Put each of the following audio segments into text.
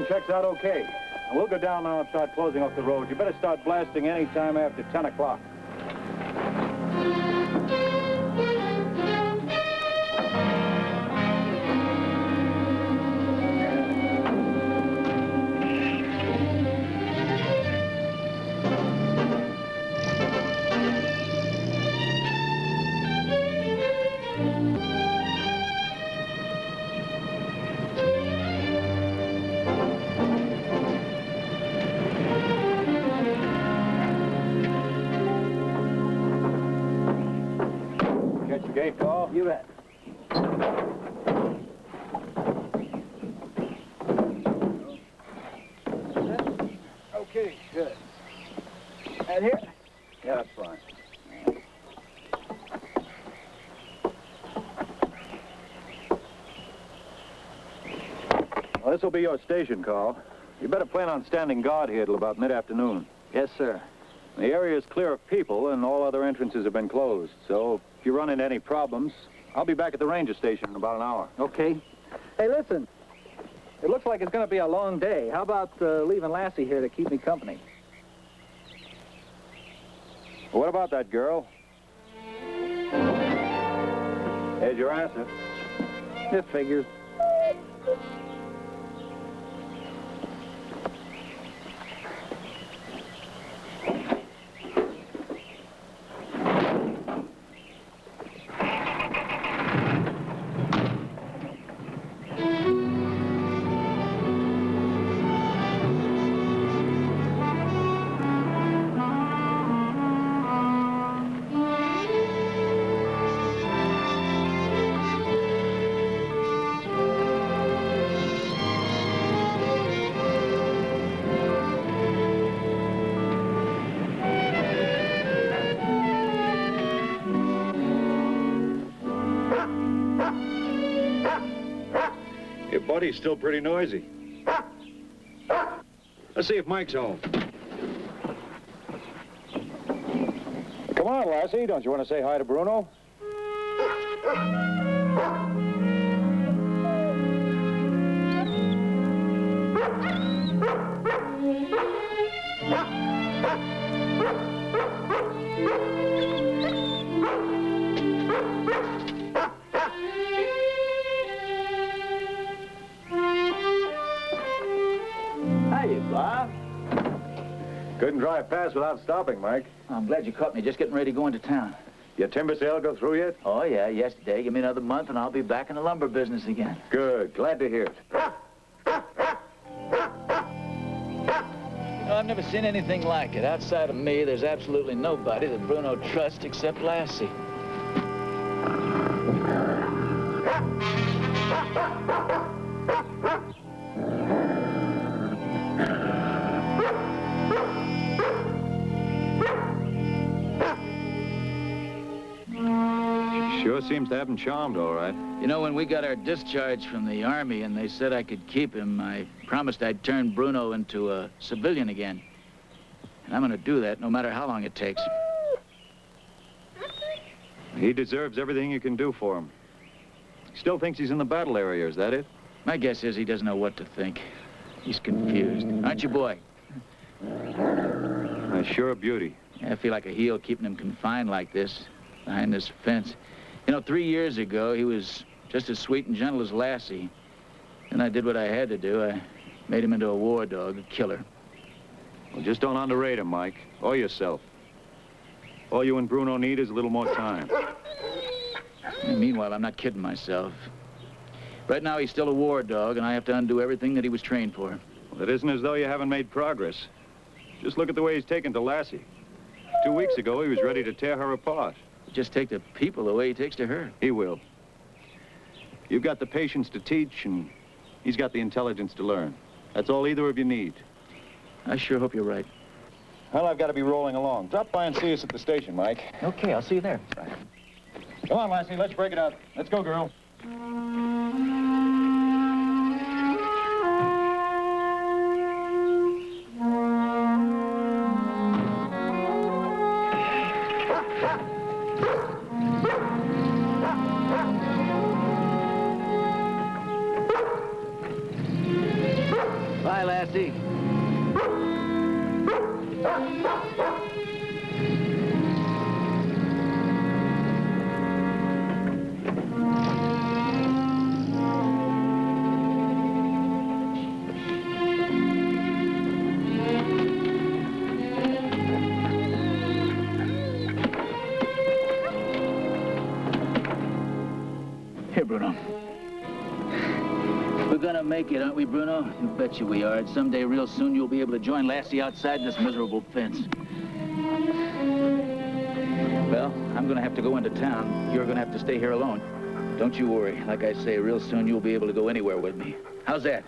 checks out okay. We'll go down now and start closing off the road. You better start blasting any time after 10 o'clock. Gate call? You bet. Okay, good. And here? Yeah, that's fine. Well, this will be your station, Carl. You better plan on standing guard here till about mid-afternoon. Yes, sir. The area is clear of people, and all other entrances have been closed. So if you run into any problems, I'll be back at the ranger station in about an hour. Okay. Hey, listen. It looks like it's going to be a long day. How about leaving Lassie here to keep me company? Well, what about that girl? There's your answer. It figures. Your buddy's still pretty noisy. Let's see if Mike's home. Come on, Lassie. Don't you want to say hi to Bruno? Hiya, Bob. Couldn't drive past without stopping, Mike. I'm glad you caught me. Just getting ready to go into town. Your timber sale go through yet? Oh, yeah, yesterday. Give me another month and I'll be back in the lumber business again. Good. Glad to hear it. You know, I've never seen anything like it. Outside of me, there's absolutely nobody that Bruno trusts except Lassie. Sure seems to have him charmed, all right. You know, when we got our discharge from the Army and they said I could keep him, I promised I'd turn Bruno into a civilian again. And I'm gonna do that no matter how long it takes. He deserves everything you can do for him. Still thinks he's in the battle area, is that it? My guess is he doesn't know what to think. He's confused. Aren't you, boy? Sure a beauty. I feel like a heel keeping him confined like this, behind this fence. You know, 3 years ago, he was just as sweet and gentle as Lassie. And I did what I had to do. I made him into a war dog, a killer. Well, just don't underrate him, Mike, or yourself. All you and Bruno need is a little more time. And meanwhile, I'm not kidding myself. Right now, he's still a war dog, and I have to undo everything that he was trained for. Well, it isn't as though you haven't made progress. Just look at the way he's taken to Lassie. 2 weeks ago, he was ready to tear her apart. Just take the people the way he takes to her. He will. You've got the patience to teach, and he's got the intelligence to learn. That's all either of you need. I sure hope you're right. Well, I've got to be rolling along. Drop by and see us at the station, Mike. Okay, I'll see you there. Come on, Lassie, let's break it up. Let's go, girl. Bye, Lassie. Here, Bruno. We're gonna make it, aren't we, Bruno? You betcha we are. And someday, real soon, you'll be able to join Lassie outside this miserable fence. Well, I'm gonna have to go into town. You're gonna have to stay here alone. Don't you worry. Like I say, real soon you'll be able to go anywhere with me. How's that?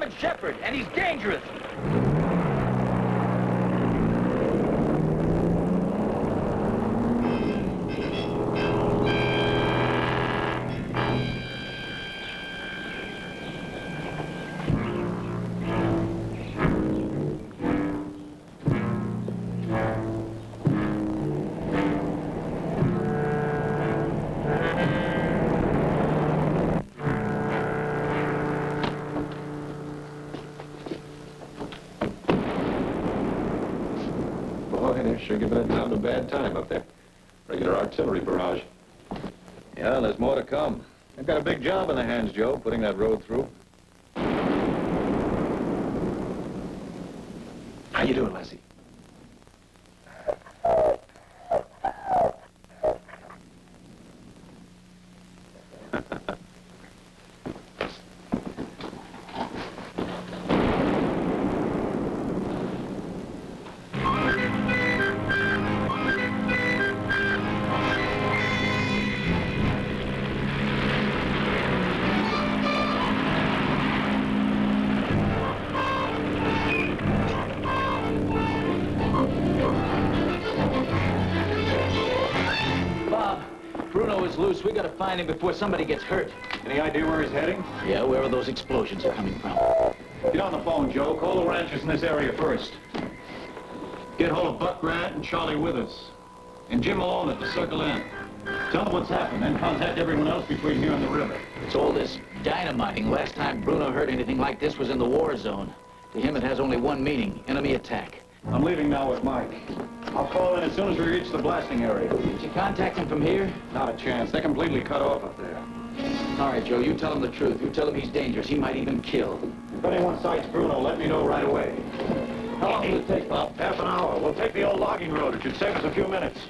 German Shepherd, and he's dangerous. Boy, they're sure giving it down a bad time up there. Regular artillery barrage. Yeah, there's more to come. They've got a big job in their hands, Joe, putting that road through. How you doing, Lassie? Bruno is loose. We gotta find him before somebody gets hurt. Any idea where he's heading? Yeah, wherever those explosions are coming from. Get on the phone, Joe. Call the ranchers in this area first. Get hold of Buck Grant and Charlie Withers. And Jim Malone at the Circle Inn. Tell them what's happened, then contact everyone else between here and the river. It's all this dynamiting. Last time Bruno heard anything like this was in the war zone. To him, it has only one meaning: enemy attack. I'm leaving now with Mike. I'll call in as soon as we reach the blasting area. Did you contact him from here? Not a chance. They're completely cut off up there. All right, Joe, you tell him the truth. You tell him he's dangerous. He might even kill. If anyone sights Bruno, let me know right away. How long will it take, Bob? Half an hour. We'll take the old logging road. It should save us a few minutes.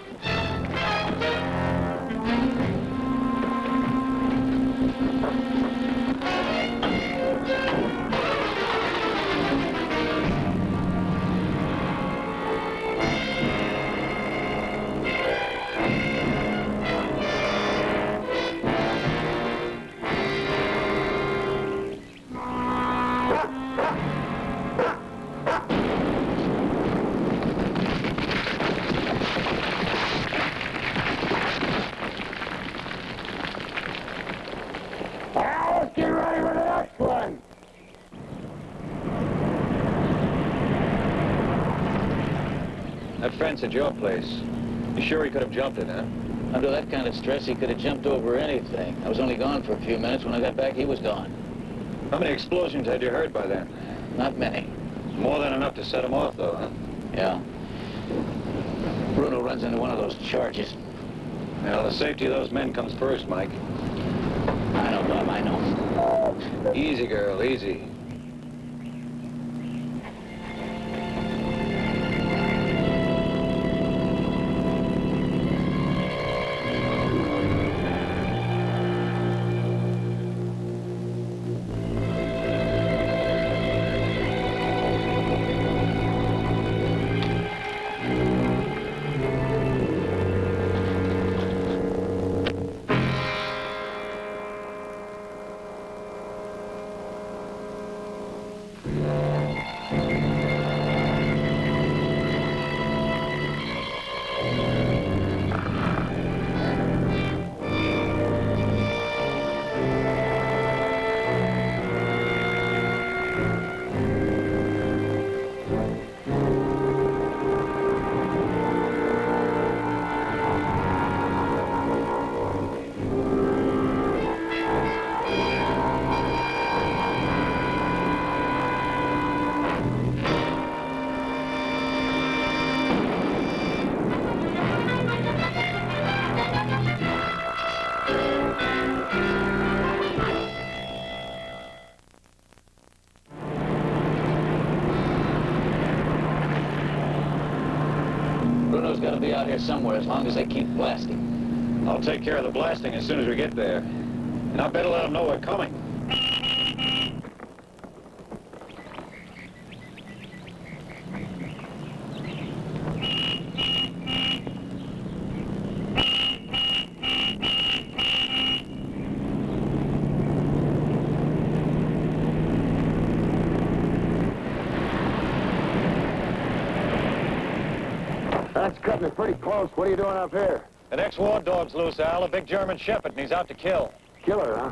Let's get ready for the next one. That fence at your place. You sure he could have jumped it, huh? Under that kind of stress, he could have jumped over anything. I was only gone for a few minutes. When I got back, he was gone. How many explosions had you heard by then? Not many. More than enough to set him off, though, huh? Yeah. Bruno runs into one of those charges. Well, the safety of those men comes first, Mike. I know, Bob, I know. Easy, girl, easy. Bruno's got to be out here somewhere as long as they keep blasting. I'll take care of the blasting as soon as we get there. And I better let them know we're coming. That's cutting it pretty close. What are you doing up here? An ex-war dog's loose, Al. A big German shepherd, and he's out to kill. Killer, huh?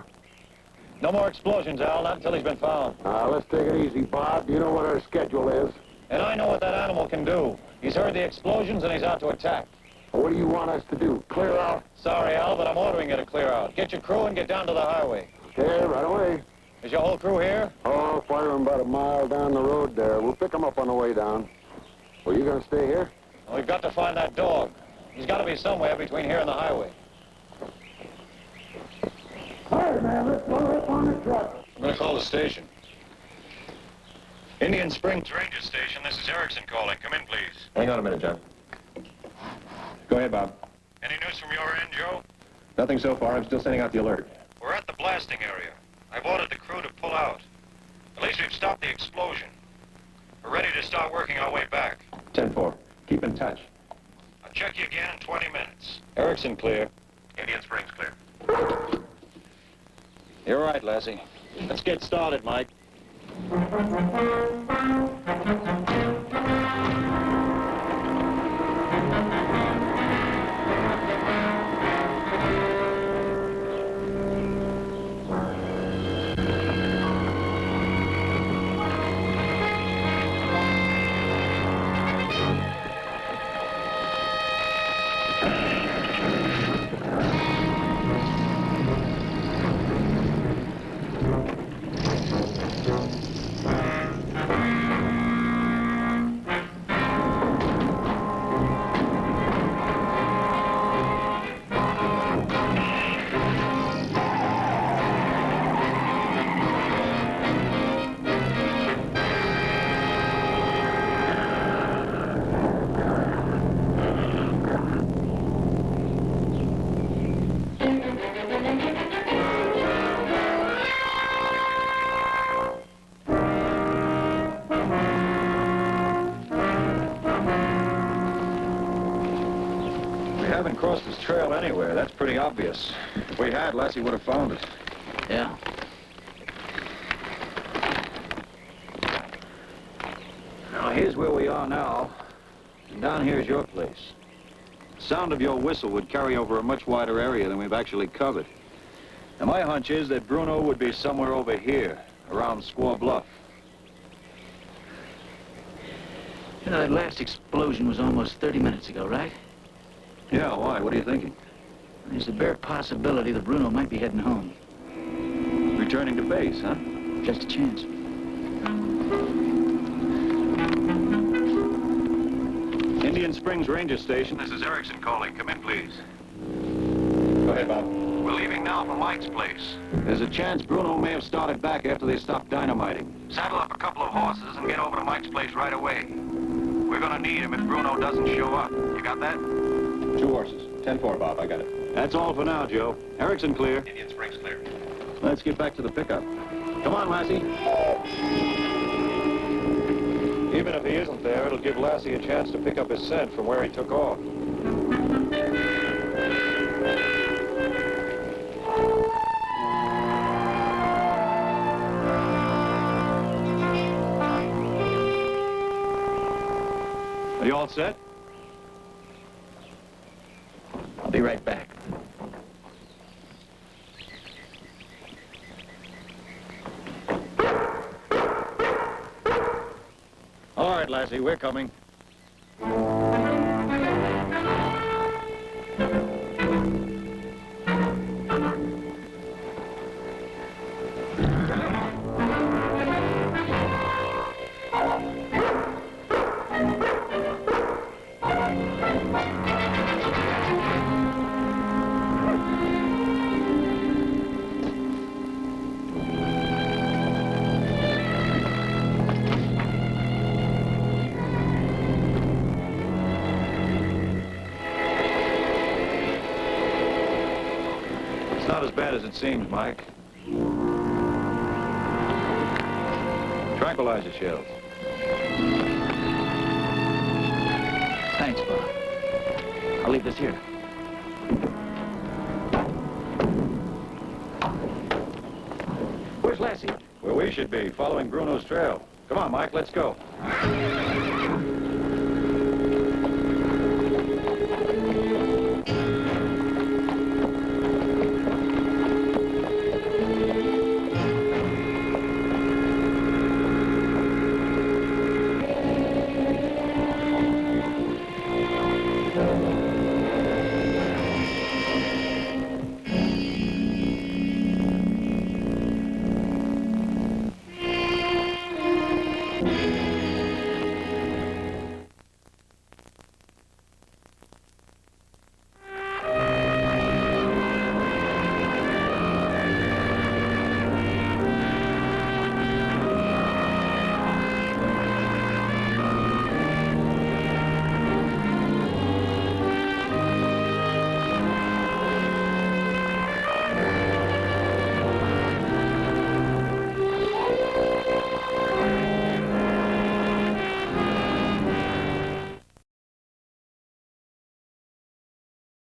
No more explosions, Al, not until he's been found. Let's take it easy, Bob. You know what our schedule is. And I know what that animal can do. He's heard the explosions, and he's out to attack. What do you want us to do? Clear out? Sorry, Al, but I'm ordering you to clear out. Get your crew and get down to the highway. Okay, right away. Is your whole crew here? Oh, fire them about a mile down the road there. We'll pick them up on the way down. Well, you gonna stay here? Well, we've got to find that dog. He's got to be somewhere between here and the highway. All right, man, let's load up on the truck. I'm going to call the station. Indian Springs Ranger Station, this is Erickson calling. Come in, please. Hang on a minute, John. Go ahead, Bob. Any news from your end, Joe? Nothing so far. I'm still sending out the alert. We're at the blasting area. I've ordered the crew to pull out. At least we've stopped the explosion. We're ready to start working our way back. 10-4. Keep in touch. I'll check you again in 20 minutes. Erickson clear. Indian Springs clear. You're right, Lassie. Let's get started, Mike. We haven't crossed this trail anywhere. That's pretty obvious. If we had, Lassie would have found it. Yeah. Now, here's where we are now. And down here's your place. The sound of your whistle would carry over a much wider area than we've actually covered. Now, my hunch is that Bruno would be somewhere over here, around Squaw Bluff. You know, that last explosion was almost 30 minutes ago, right? Yeah, why? What are you thinking? There's a bare possibility that Bruno might be heading home. Returning to base, huh? Just a chance. Indian Springs Ranger Station, this is Erickson calling. Come in, please. Go ahead, Bob. We're leaving now for Mike's place. There's a chance Bruno may have started back after they stopped dynamiting. Saddle up a couple of horses and get over to Mike's place right away. We're gonna need him if Bruno doesn't show up. You got that? 2 horses. 10-4, Bob. I got it. That's all for now, Joe. Erickson clear. Indian Springs clear. Let's get back to the pickup. Come on, Lassie. Even if he isn't there, it'll give Lassie a chance to pick up his scent from where he took off. Are you all set? I'll be right back. All right, Lassie, we're coming. Not as bad as it seems, Mike. Tranquilizer shells. Thanks, Bob. I'll leave this here. Where's Lassie? Where we should be, following Bruno's trail. Come on, Mike, let's go.